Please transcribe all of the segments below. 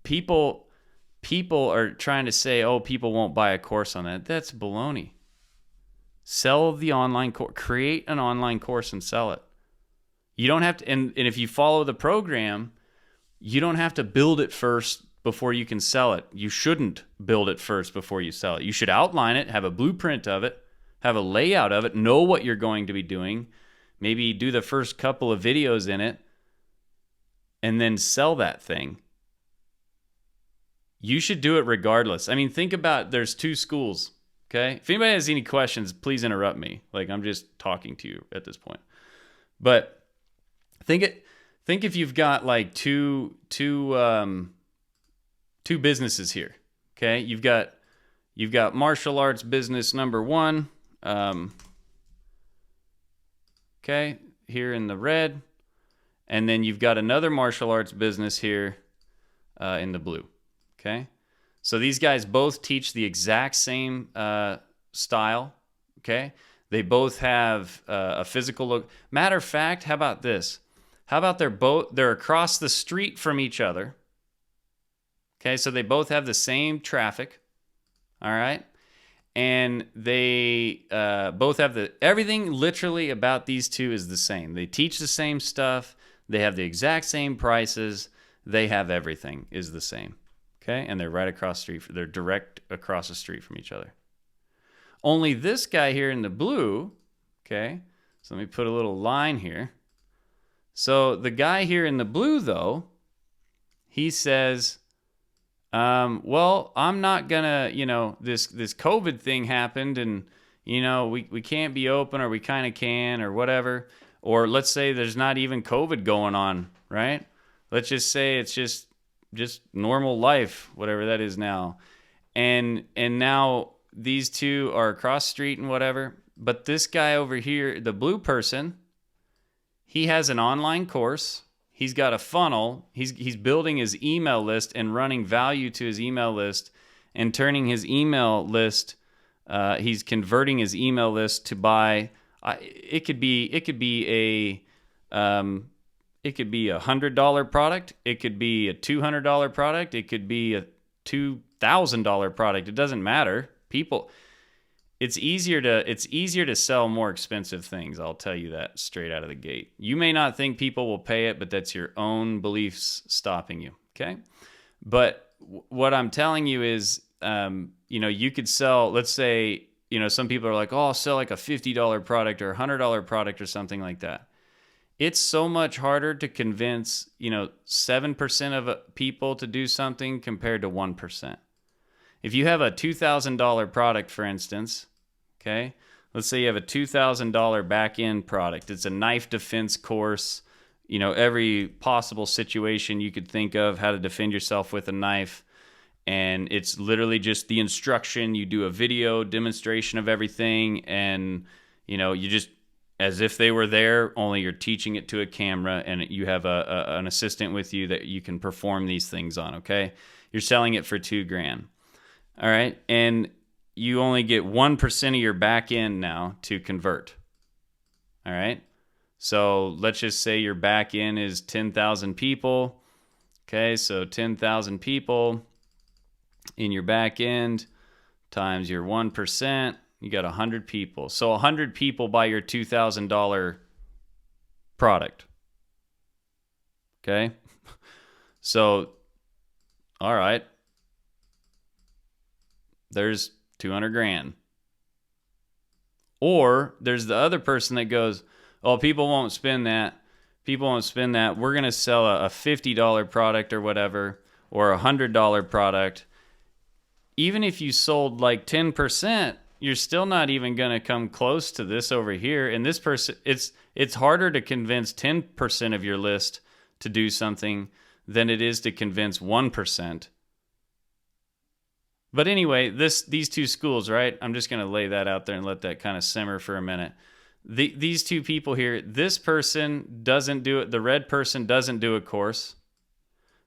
people are trying to say, oh, people won't buy a course on that. That's baloney. Sell the online course. Create an online course and sell it. You don't have to, and if you follow the program, you don't have to build it first before you can sell it. You shouldn't build it first before you sell it. You should outline it, have a blueprint of it, have a layout of it, know what you're going to be doing, maybe do the first couple of videos in it, and then sell that thing. You should do it regardless. I mean, think about, there's two schools, okay? If anybody has any questions, please interrupt me. Like, I'm just talking to you at this point. But think if you've got like two businesses here, okay? You've got martial arts business number one, okay, here in the red, and then you've got another martial arts business here in the blue, okay? So these guys both teach the exact same style, okay? They both have a physical look. Matter of fact, how about this? How about they're across the street from each other, okay? So they both have the same traffic, all right? And they both have everything literally about these two is the same. They teach the same stuff. They have the exact same prices. They have everything is the same, okay? And they're right across the street. They're direct across the street from each other. Only this guy here in the blue, okay? So let me put a little line here. So the guy here in the blue, though, he says, well, I'm not gonna, this COVID thing happened and, we can't be open, or we kind of can, or whatever. Or let's say there's not even COVID going on, right? Let's just say it's just normal life, whatever that is now. And now these two are across the street and whatever. But this guy over here, the blue person, he has an online course. He's got a funnel. He's building his email list and running value to his email list and turning his email list. He's converting his email list to buy. It could be a $100 product. It could be a $200 product. It could be a $2,000 product. It doesn't matter. It's easier to sell more expensive things. I'll tell you that straight out of the gate. You may not think people will pay it, but that's your own beliefs stopping you. Okay. But what I'm telling you is, you could sell, let's say, some people are like, oh, I'll sell like a $50 product or $100 product or something like that. It's so much harder to convince, 7% of people to do something compared to 1%. If you have a $2,000 product, for instance, okay, let's say you have a $2,000 back-end product. It's a knife defense course, every possible situation you could think of, how to defend yourself with a knife. And it's literally just the instruction. You do a video demonstration of everything, and, you just, as if they were there, only you're teaching it to a camera, and you have an assistant with you that you can perform these things on, okay? You're selling it for $2,000. All right, and you only get 1% of your back end now to convert. All right, so let's just say your back end is 10,000 people. Okay, so 10,000 people in your back end times your 1%, you got 100 people. So 100 people buy your $2,000 product. Okay, so all right. There's $200,000. Or there's the other person that goes, oh, people won't spend that. People won't spend that. We're going to sell a $50 product or whatever, or a $100 product. Even if you sold like 10%, you're still not even going to come close to this over here. And this person, it's harder to convince 10% of your list to do something than it is to convince 1%. But anyway, these two schools, right? I'm just going to lay that out there and let that kind of simmer for a minute. These two people here, this person doesn't do it. The red person doesn't do a course.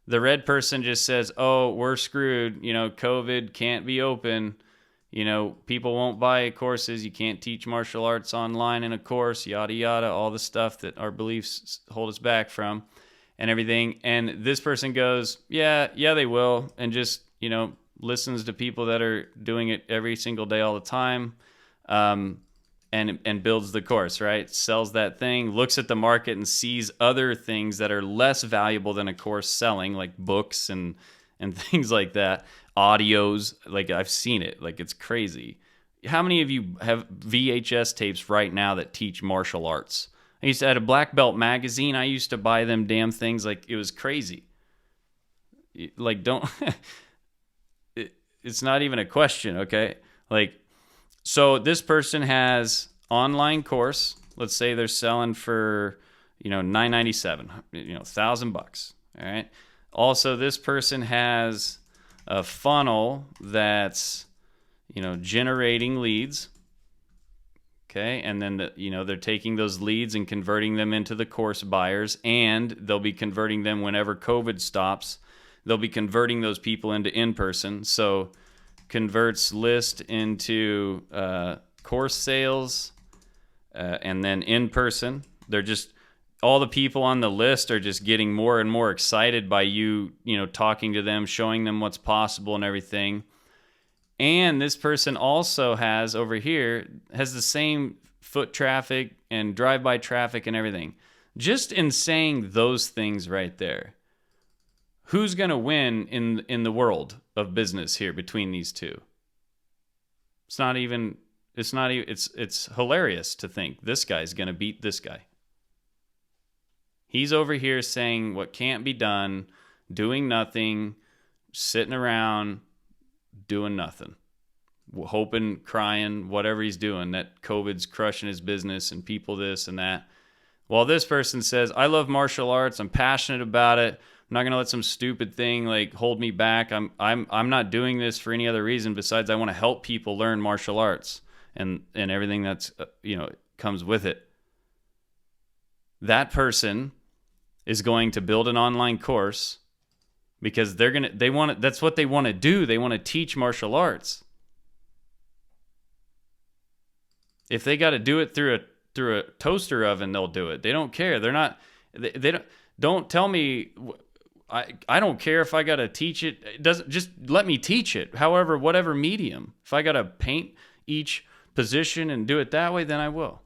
The red person just says, oh, we're screwed. COVID can't be open. People won't buy courses. You can't teach martial arts online in a course, yada, yada, all the stuff that our beliefs hold us back from. and everything. And this person goes, yeah, they will. And just, listens to people that are doing it every single day, all the time. And builds the course, right? Sells that thing, looks at the market and sees other things that are less valuable than a course selling, like books and things like that. Audios, like I've seen it, like it's crazy. How many of you have VHS tapes right now that teach martial arts? I used to, at a Black Belt magazine, I used to buy them damn things like it was crazy. Like, don't, it's not even a question, okay? Like, so this person has online course. Let's say they're selling for, $997, $1,000. All right. Also, this person has a funnel that's, generating leads. Okay. And then, they're taking those leads and converting them into the course buyers, and they'll be converting them whenever COVID stops. They'll be converting those people into in-person. So converts list into course sales, and then in-person. They're just, all the people on the list are just getting more and more excited by you, talking to them, showing them what's possible and everything. And this person also has over here, has the same foot traffic and drive-by traffic and everything. Just in saying those things right there, who's going to win in the world of business here between these two? It's hilarious to think this guy's going to beat this guy. He's over here saying what can't be done, doing nothing, sitting around, doing nothing, hoping, crying, whatever he's doing, that COVID's crushing his business and people this and that. While this person says, I love martial arts, I'm passionate about it, I'm not going to let some stupid thing like hold me back. I'm not doing this for any other reason besides I want to help people learn martial arts and everything that's comes with it. That person is going to build an online course because that's what they want to do. They want to teach martial arts. If they got to do it through a toaster oven, they'll do it. They don't care. Don't tell me. I don't care if I got to teach it. It doesn't, just let me teach it. However, whatever medium. If I got to paint each position and do it that way, then I will.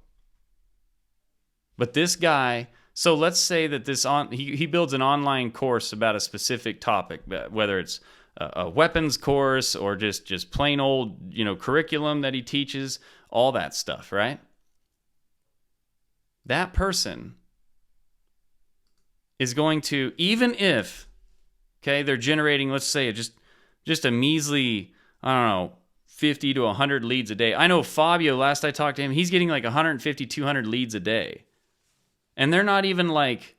But this guy, so let's say that he builds an online course about a specific topic, whether it's a weapons course or just plain old, curriculum that he teaches, all that stuff, right? That person is going to, even if, they're generating, let's say, just a measly, 50 to 100 leads a day. I know Fabio, last I talked to him, he's getting like 150, 200 leads a day. And they're not even like,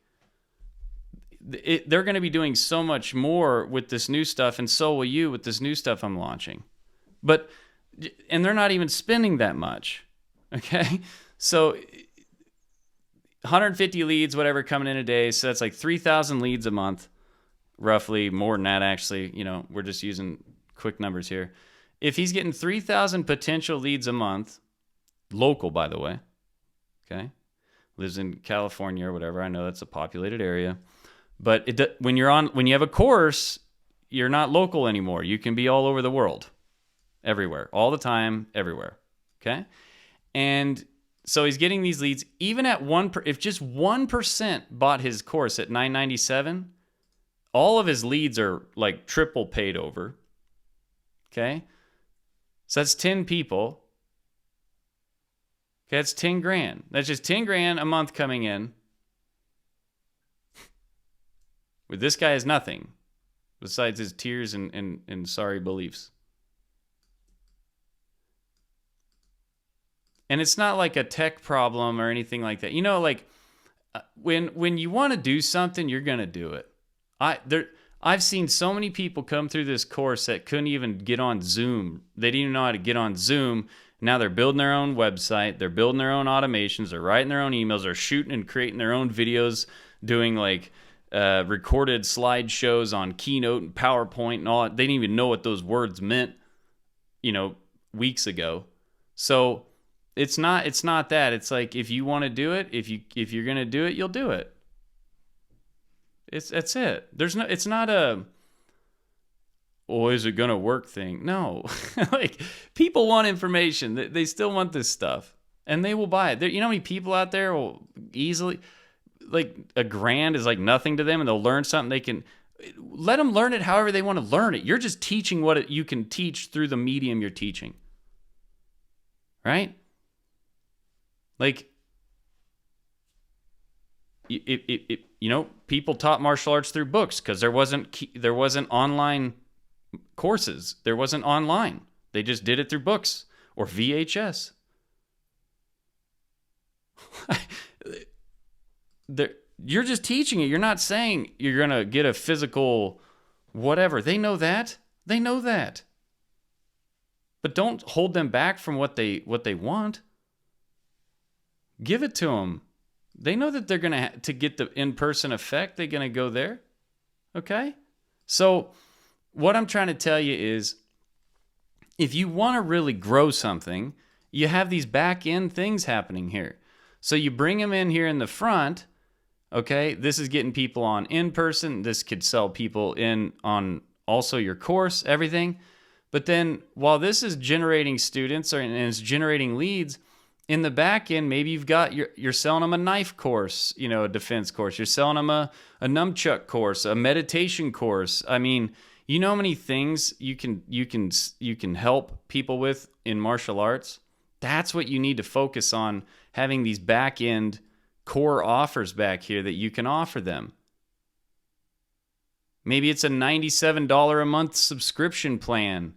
they're going to be doing so much more with this new stuff, and so will you with this new stuff I'm launching. And they're not even spending that much, okay? So 150 leads, whatever, coming in a day. So that's like 3,000 leads a month, roughly. More than that, actually. We're just using quick numbers here. If he's getting 3,000 potential leads a month, local, by the way, okay? Lives in California or whatever. I know that's a populated area. But when you have a course, you're not local anymore. You can be all over the world, everywhere, all the time, everywhere, okay? And so he's getting these leads, even at if just 1% bought his course at $997, all of his leads are like triple paid over. Okay? So that's 10 people. Okay, that's 10 grand. That's just 10 grand a month coming in. With this guy has nothing besides his tears and sorry beliefs. And it's not like a tech problem or anything like that. When you want to do something, you're going to do it. I've seen so many people come through this course that couldn't even get on Zoom. They didn't even know how to get on Zoom. Now they're building their own website. They're building their own automations. They're writing their own emails. They're shooting and creating their own videos, doing recorded slideshows on Keynote and PowerPoint and all that. They didn't even know what those words meant, weeks ago. So it's not that. It's like, if you want to do it, if you're going to do it, you'll do it. That's it. It's not a, oh, is it going to work thing? No. Like, people want information. They still want this stuff, and they will buy it. You know how many people out there will easily, like, $1,000 is like nothing to them, and they'll learn something. They can let them learn it however they want to learn it. You're just teaching what you can teach through the medium you're teaching. Right? Like, people taught martial arts through books because there wasn't online courses. There wasn't online. They just did it through books or VHS. You're just teaching it. You're not saying you're going to get a physical whatever. They know that. They know that. But don't hold them back from what they want. Give it to them. They know that they're going to get the in-person effect, they're going to go there. Okay? So what I'm trying to tell you is, if you want to really grow something, you have these back-end things happening here. So you bring them in here in the front. Okay, this is getting people on in person. This could sell people in on also your course, everything. But then while this is generating students and it's generating leads, in the back end, maybe you're selling them a knife course, a defense course. You're selling them a nunchuck course, a meditation course. I mean, you know how many things you can help people with in martial arts? That's what you need to focus on, having these back end core offers back here that you can offer them. Maybe it's a $97 a month subscription plan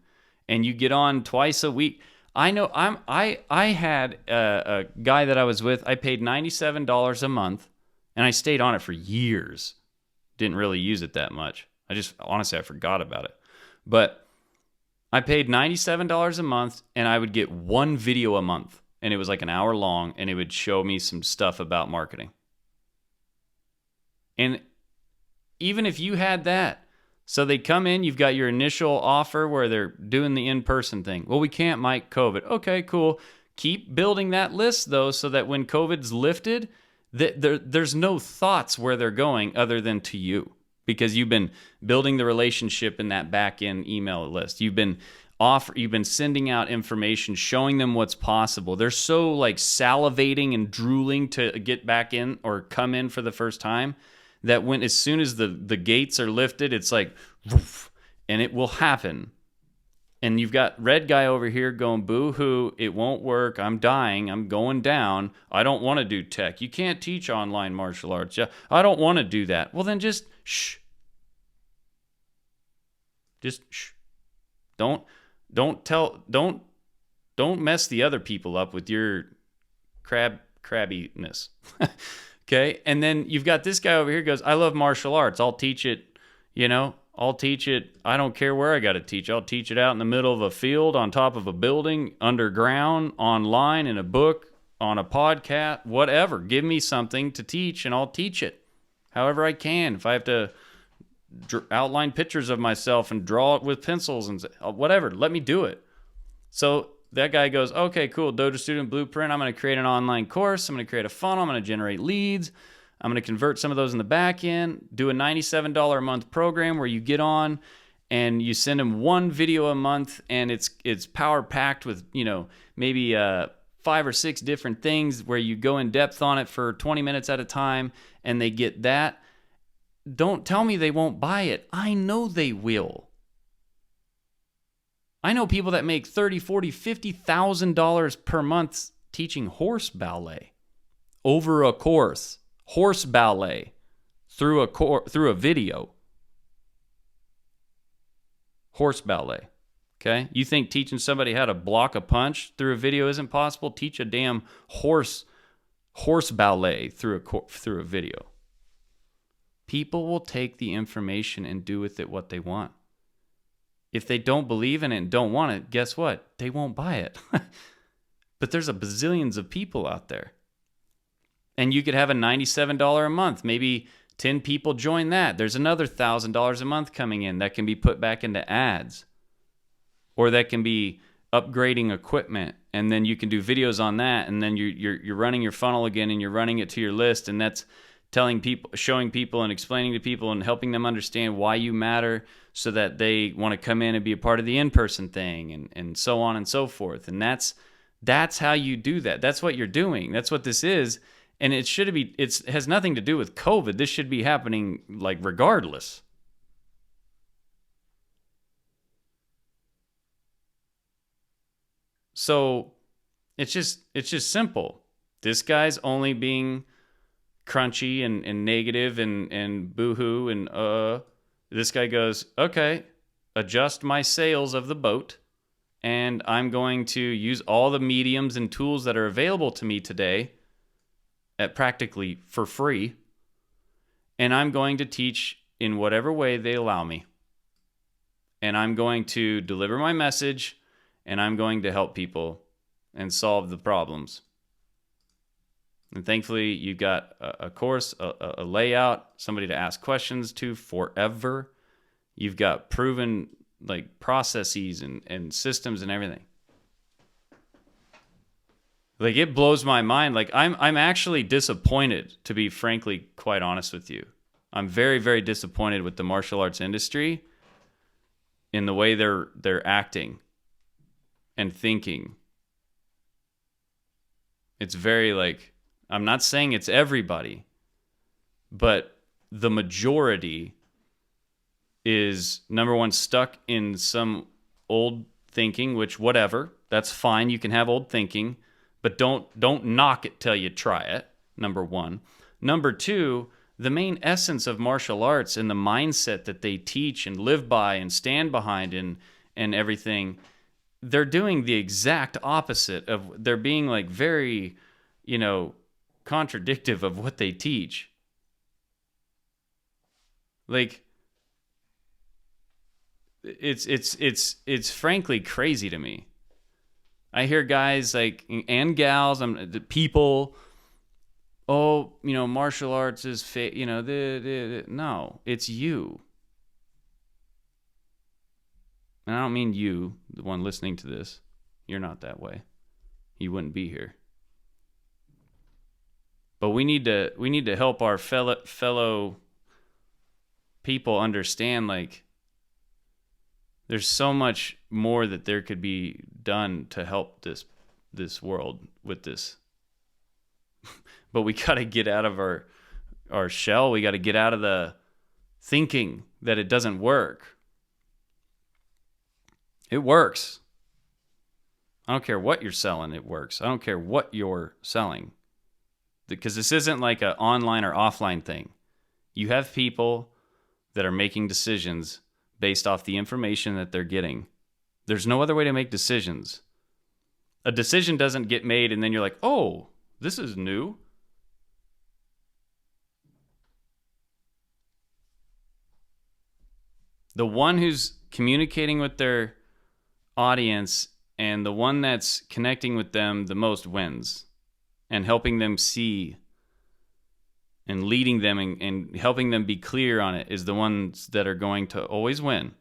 and you get on twice a week. I know I had a guy that I was with. I paid $97 a month and I stayed on it for years. Didn't really use it that much. Honestly, I forgot about it. But I paid $97 a month and I would get one video a month. And it was like an hour long, and it would show me some stuff about marketing. And even if you had that, so they come in, you've got your initial offer where they're doing the in-person thing. Well, we can't, Mike, COVID. Okay, cool. Keep building that list, though, so that when COVID's lifted, there's no thoughts where they're going other than to you, because you've been building the relationship in that back-end email list. You've been sending out information, showing them what's possible. They're so like salivating and drooling to get back in or come in for the first time that as soon as the gates are lifted, it's like, woof, and it will happen. And you've got red guy over here going, boo-hoo, it won't work. I'm dying. I'm going down. I don't want to do tech. You can't teach online martial arts. Yeah, I don't want to do that. Well, then just shh. Just shh. Don't mess the other people up with your crabbiness. Okay? And then you've got this guy over here who goes, I love martial arts. I'll teach it, I'll teach it. I don't care where I got to teach. I'll teach it out in the middle of a field, on top of a building, underground, online, in a book, on a podcast, whatever. Give me something to teach and I'll teach it however I can. If I have to outline pictures of myself and draw it with pencils and whatever, let me do it. So that guy goes, okay, cool, Dojo Student Blueprint. I'm going to create an online course. I'm going to create a funnel. I'm going to generate leads. I'm going to convert some of those in the back end, do a $97 a month program where you get on and you send them one video a month, and it's power packed with, maybe 5 or 6 different things where you go in depth on it for 20 minutes at a time, and they get that. Don't tell me they won't buy it. I know they will. I know people that make $30,000, $40,000, $50,000 per month teaching horse ballet over a course. Horse ballet through a video. Horse ballet. Okay? You think teaching somebody how to block a punch through a video isn't possible? Teach a damn horse ballet through a video. People will take the information and do with it what they want. If they don't believe in it and don't want it, guess what? They won't buy it. But there's a bazillions of people out there. And you could have a $97 a month. Maybe 10 people join that. There's another $1,000 a month coming in that can be put back into ads. Or that can be upgrading equipment. And then you can do videos on that. And then you're running your funnel again and you're running it to your list. And that's telling people, showing people and explaining to people and helping them understand why you matter so that they want to come in and be a part of the in-person thing and so on and so forth. And that's how you do that. That's what you're doing. That's what this is. And it has nothing to do with COVID. This should be happening like regardless. So it's just simple. This guy's only being crunchy and negative and boohoo and this guy goes, okay, adjust my sails of the boat, and I'm going to use all the mediums and tools that are available to me today at practically for free, and I'm going to teach in whatever way they allow me. And I'm going to deliver my message, and I'm going to help people and solve the problems. And thankfully, you've got a course, a layout, somebody to ask questions to forever. You've got proven like processes and systems and everything. Like, it blows my mind. Like, I'm actually disappointed, to be frankly quite honest with you. I'm very, very disappointed with the martial arts industry in the way they're acting and thinking. It's very like, I'm not saying it's everybody, but the majority is, number one, stuck in some old thinking, which whatever, that's fine. You can have old thinking, but don't knock it till you try it, number one. Number two, the main essence of martial arts and the mindset that they teach and live by and stand behind and everything, they're doing the exact opposite of, they're being like very, contradictive of what they teach. Like, it's frankly crazy to me. I hear guys like, and gals, the people, martial arts is fake, no, it's you. And I don't mean you, the one listening to this. You're not that way. You wouldn't be here. But we need to help our fellow people understand, like, there's so much more that there could be done to help this world with this. But we got to get out of our shell. We got to get out of the thinking that it doesn't work. It works. I don't care what you're selling, it works. I don't care what you're selling. Because this isn't like an online or offline thing. You have people that are making decisions based off the information that they're getting. There's no other way to make decisions. A decision doesn't get made and then you're like, oh, this is new. The one who's communicating with their audience and the one that's connecting with them the most wins, and helping them see and leading them and helping them be clear on it is the ones that are going to always win.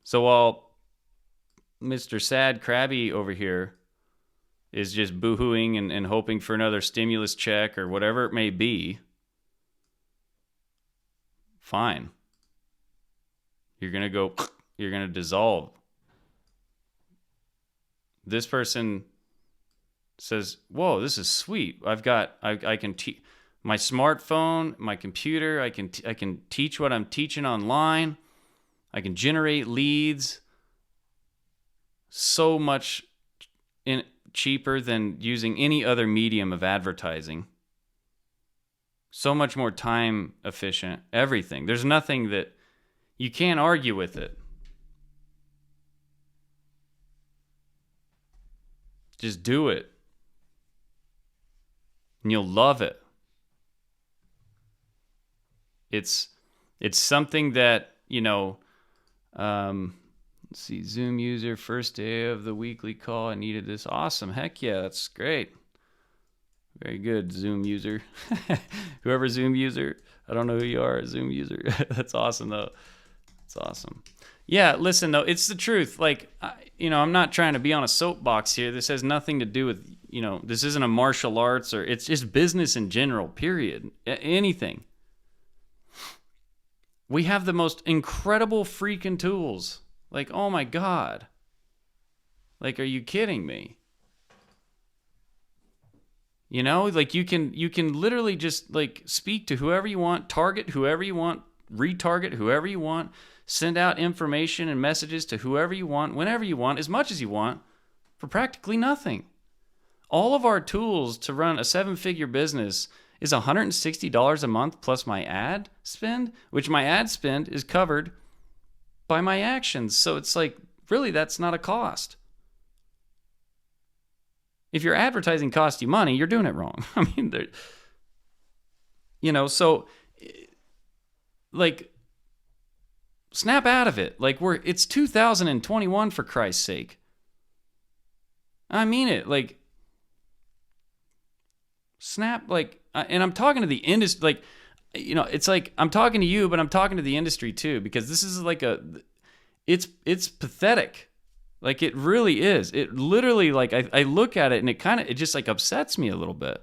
So while Mr. Sad Krabby over here is just boohooing and hoping for another stimulus check or whatever it may be, fine. You're going to dissolve. This person says, whoa, this is sweet. I can teach my smartphone, my computer. I can teach what I'm teaching online. I can generate leads so much cheaper than using any other medium of advertising. So much more time efficient, everything. There's nothing that you can't argue with it. Just do it. And you'll love it. It's something that, let's see, Zoom user, first day of the weekly call. I needed this. Awesome. Heck yeah, that's great. Very good, Zoom user. Whoever Zoom user, I don't know who you are, Zoom user. That's awesome, though. It's awesome. Yeah, listen though, it's the truth. Like, I'm not trying to be on a soapbox here. This has nothing to do with, this isn't a martial arts, or it's just business in general, period. Anything. We have the most incredible freaking tools. Like, oh my God. Like, are you kidding me? Like you can literally just like speak to whoever you want, target whoever you want, retarget whoever you want, send out information and messages to whoever you want, whenever you want, as much as you want, for practically nothing. All of our tools to run a 7-figure business is $160 a month plus my ad spend, which my ad spend is covered by my actions. So it's like, really, that's not a cost. If your advertising costs you money, you're doing it wrong. I mean, so like, snap out of it. Like, it's 2021, for Christ's sake. I mean it. Like, snap, like, and I'm talking to the industry, like, it's like I'm talking to you, but I'm talking to the industry too, because this is like it's pathetic. Like, it really is. It literally, like, I look at it and it just like upsets me a little bit.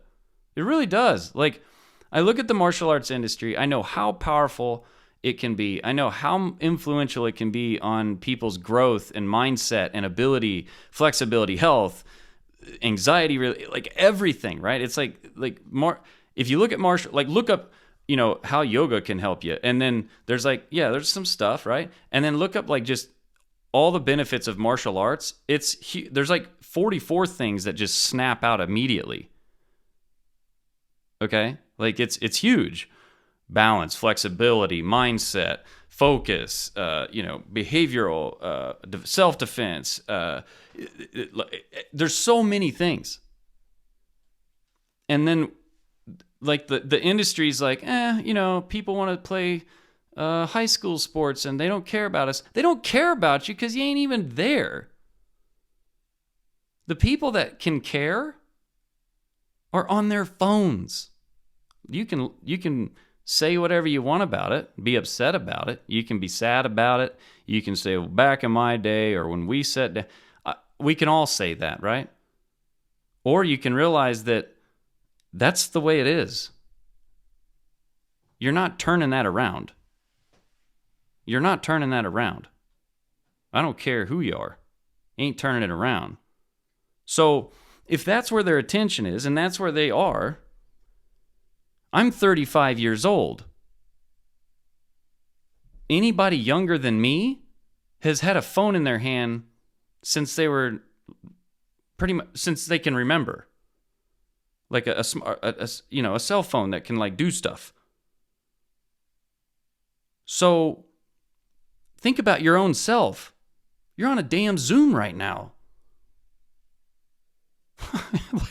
It really does. Like, I look at the martial arts industry. I know how powerful it can be. I know how influential it can be on people's growth and mindset and ability, flexibility, health, anxiety, really, like everything, right? It's like more, if you look at look up, how yoga can help you. And then there's like, yeah, there's some stuff, right? And then look up like just all the benefits of martial arts. There's like 44 things that just snap out immediately. Okay? Like it's huge. Balance, flexibility, mindset, focus, behavioral, self-defense. There's so many things. And then like the industry's like, people want to play high school sports and they don't care about us. They don't care about you because you ain't even there. The people that can care are on their phones. You can say whatever you want about it, be upset about it. You can be sad about it. You can say, well, back in my day, or when we sat down. We can all say that, right? Or you can realize that that's the way it is. You're not turning that around. You're not turning that around. I don't care who you are. Ain't turning it around. So if that's where their attention is, and that's where they are, I'm 35 years old. Anybody younger than me has had a phone in their hand since they were since they can remember. Like a cell phone that can like do stuff. So think about your own self. You're on a damn Zoom right now.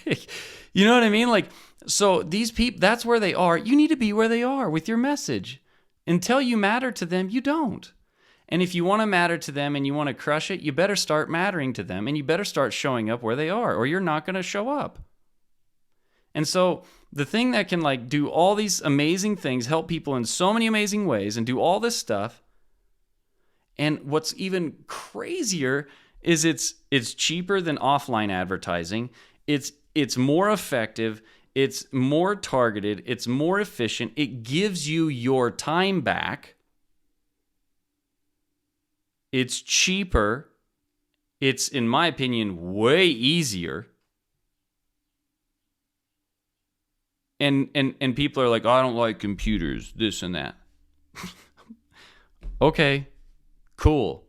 Like, you know what I mean? Like, so these people, that's where they are. You need to be where they are with your message. Until you matter to them, you don't. And if you want to matter to them and you want to crush it, you better start mattering to them and you better start showing up where they are, or you're not going to show up. And so the thing that can like do all these amazing things, help people in so many amazing ways and do all this stuff. And what's even crazier is it's cheaper than offline advertising. It's more effective. It's more targeted. It's more efficient. It gives you your time back. It's cheaper. It's, in my opinion, way easier. And people are like, oh, I don't like computers, this and that. Okay, cool.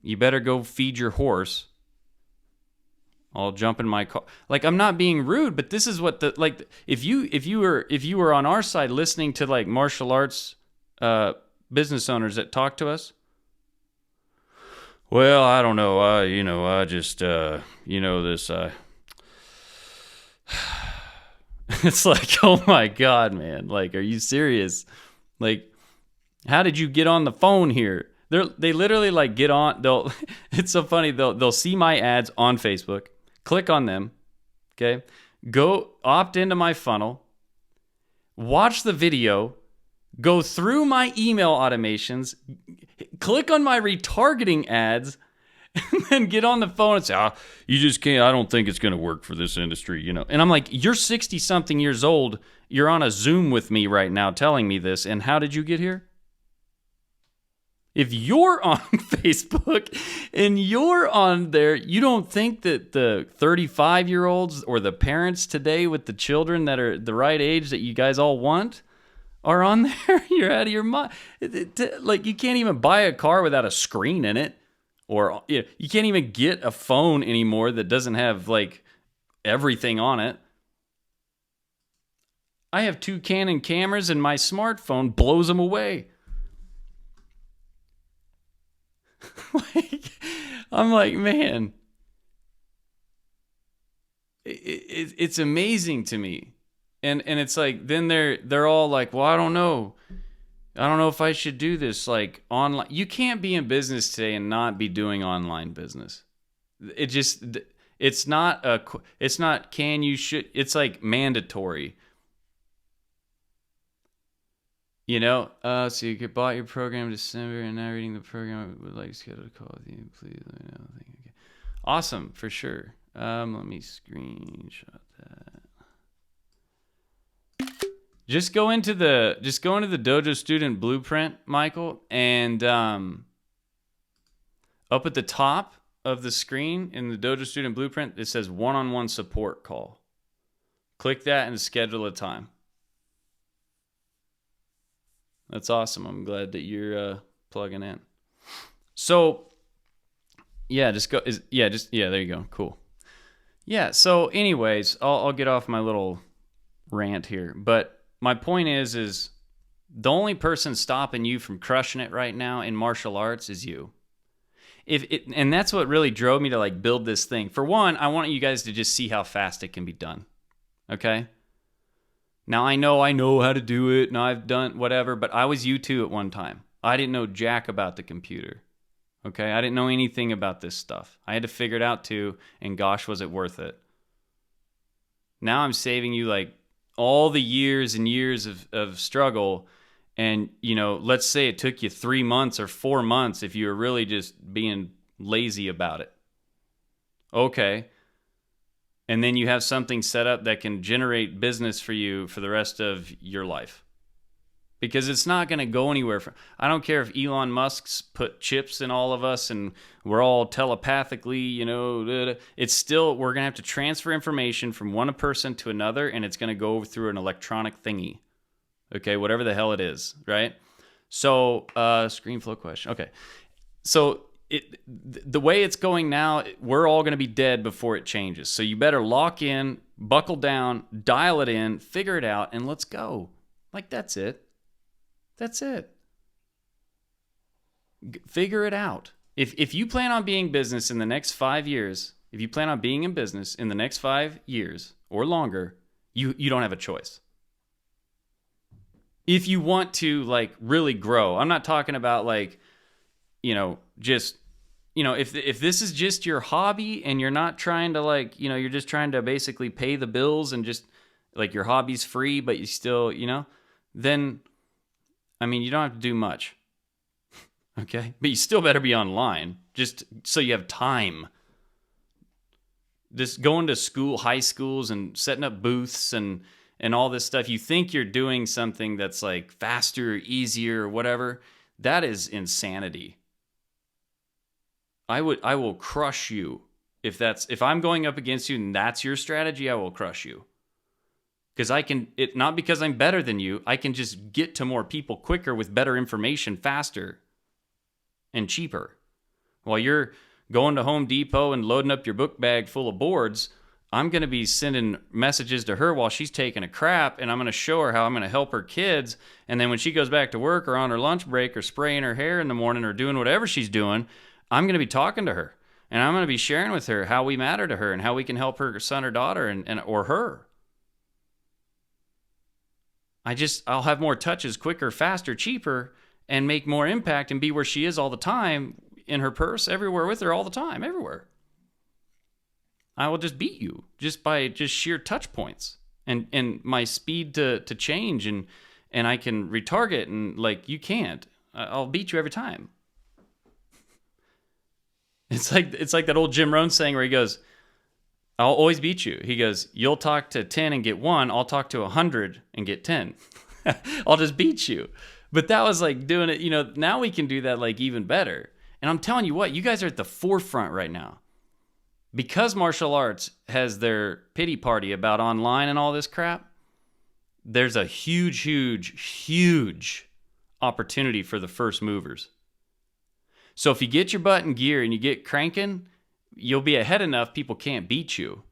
You better go feed your horse. I'll jump in my car. Like, I'm not being rude, but this is what if you were on our side listening to like martial arts business owners that talk to us. Well, I don't know. I just this. It's like, oh my God, man. Like, are you serious? Like, how did you get on the phone here? They literally like get on. It's so funny. They'll see my ads on Facebook. Click on them, okay? Go opt into my funnel, watch the video, go through my email automations, click on my retargeting ads, and then get on the phone and say, you just can't, I don't think it's going to work for this industry, you know. And I'm like, you're 60-something years old. You're on a Zoom with me right now telling me this, and how did you get here? If you're on Facebook and you're on there, you don't think that the 35-year-olds or the parents today with the children that are the right age that you guys all want are on there? You're out of your mind. Like, you can't even buy a car without a screen in it. Or you can't even get a phone anymore that doesn't have, like, everything on it. I have 2 Canon cameras and my smartphone blows them away. I'm like, man, it's amazing to me. And it's like, then they're all like, well, I don't know if I should do this, like, online. You can't be in business today and not be doing online business. It's not can you should, it's like mandatory. You know, so you could bought your program in December and now reading the program. I would like to schedule a call with you. Please let me know. Okay. Awesome, for sure. Let me screenshot that. Just go into the Dojo Student Blueprint, Michael, and up at the top of the screen in the Dojo Student Blueprint, it says one-on-one support call. Click that and schedule a time. That's awesome. I'm glad that you're plugging in. So, yeah, there you go. Cool. Yeah, so anyways, I'll get off my little rant here. But my point is the only person stopping you from crushing it right now in martial arts is you. And that's what really drove me to, like, build this thing. For one, I want you guys to just see how fast it can be done. Okay? Now, I know how to do it, and I've done whatever, but I was you too at one time. I didn't know jack about the computer, okay? I didn't know anything about this stuff. I had to figure it out too, and gosh, was it worth it. Now I'm saving you, like, all the years and years of struggle, and, you know, let's say it took you 3 months or 4 months if you were really just being lazy about it. Okay. And then you have something set up that can generate business for you for the rest of your life. Because it's not going to go anywhere. I don't care if Elon Musk's put chips in all of us and we're all telepathically, you know, it's still, we're going to have to transfer information from one person to another, and it's going to go through an electronic thingy. Okay, whatever the hell it is, right? So, ScreenFlow question. Okay, so the way it's going now, we're all going to be dead before it changes. So you better lock in, buckle down, dial it in, figure it out, and let's go. Like, that's it. That's it. Figure it out. If you plan on being business in the next 5 years, if you plan on being in business in the next 5 years or longer, you don't have a choice. If you want to, like, really grow, I'm not talking about, like, you know, just, you know, if this is just your hobby and you're not trying to, like, you know, you're just trying to basically pay the bills and just, like, your hobby's free, but you still, you know, then, I mean, you don't have to do much. Okay? But you still better be online, just so you have time. Just going to school, high schools, and setting up booths and all this stuff. You think you're doing something that's, like, faster, easier, or whatever. That is insanity. I will crush you if I'm going up against you and that's your strategy. I will crush you, because not because I'm better than you. I can just get to more people quicker with better information, faster and cheaper. While you're going to Home Depot and loading up your book bag full of boards, I'm going to be sending messages to her while she's taking a crap, and I'm going to show her how I'm going to help her kids. And then when she goes back to work or on her lunch break or spraying her hair in the morning or doing whatever she's doing, I'm going to be talking to her, and I'm going to be sharing with her how we matter to her and how we can help her son or daughter or her. I'll have more touches, quicker, faster, cheaper, and make more impact and be where she is all the time, in her purse, everywhere with her all the time, everywhere. I will just beat you just by just sheer touch points and my speed to change and I can retarget, and like you can't. I'll beat you every time. It's like that old Jim Rohn saying where he goes, I'll always beat you. He goes, you'll talk to 10 and get 1. I'll talk to 100 and get 10. I'll just beat you. But that was like doing it, now we can do that like even better. And I'm telling you what, you guys are at the forefront right now. Because martial arts has their pity party about online and all this crap, there's a huge, huge, huge opportunity for the first movers. So if you get your butt in gear and you get cranking, you'll be ahead enough people can't beat you.